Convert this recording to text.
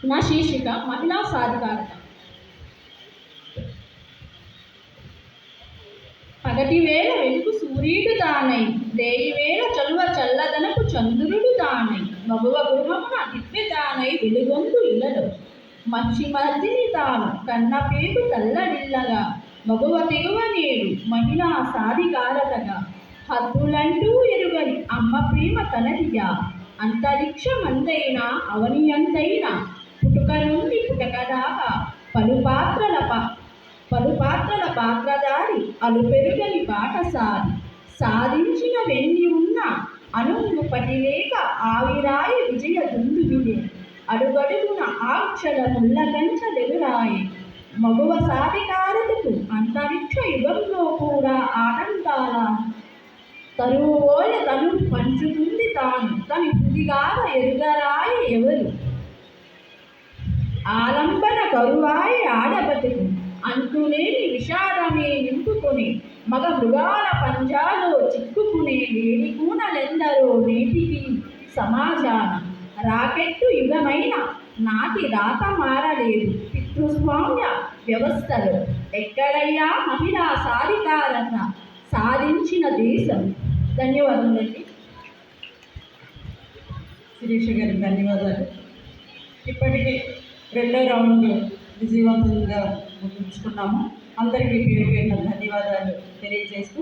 నా శీర్షిక మహిళా సాధికారత. పగటివేళ వెలుగు సూర్యుడు తానై, రేయివేళ చలువ చల్లదనపు చంద్రుడు తానై, మగువ గృహమున దివ్య తానై వెలుగొందు ఇలలో మక్షి మర్దిని తాను కన్నపేగు తల్లడిల్లగా, మగువ తెగువ నేడు మహిళా సాధికారతగా. హద్దులంటూ ఎరుగని అమ్మ ప్రేమ తనదిగా, అంతరిక్షమందైనా అవనియంతైనా, పుట్టుక నుండి పుటక దాకా పలుపాత్రల పాత్రధారి, అలుపెరుగని బాటసారి, సాధించిన వెన్ని ఉన్న అనుంగు పటిలేక ఆవిరాయ విజయ దుందుబిలే, అడుగడుగున ఆక్షల ముళ్ళకంచెలెదురాయే. మగువ సాధికారతకు అంతరిక్ష యుగంలో కూడా ఆటంకాల తరువువోయ తను పంచుతుంది తాను తని హృదిగాథ ఎరుగరాయ ఎవరు. ఆలంబన కరువాయ ఆడబతుకు అంతులేని విషాదమే నింపుకొని, మగ మృగాల పంజాలో చిక్కుకునే వేడికూనలెందరో నేటికి సమాజాన. రాకెట్టు యుగమైన నాటి రాత మారలేదు పితృస్వామ్య వ్యవస్థలో, ఎక్కడయ్యా మహిళా సాధికారత సాధించిన దేశం. ధన్యవాదాలండి. శిరీష గారికి ధన్యవాదాలు. ఇప్పటికే 2వ రౌండ్ విజయవంతంగా ముగించుకున్నాము. అందరికీ పేరు పేరున ధన్యవాదాలు తెలియజేస్తూ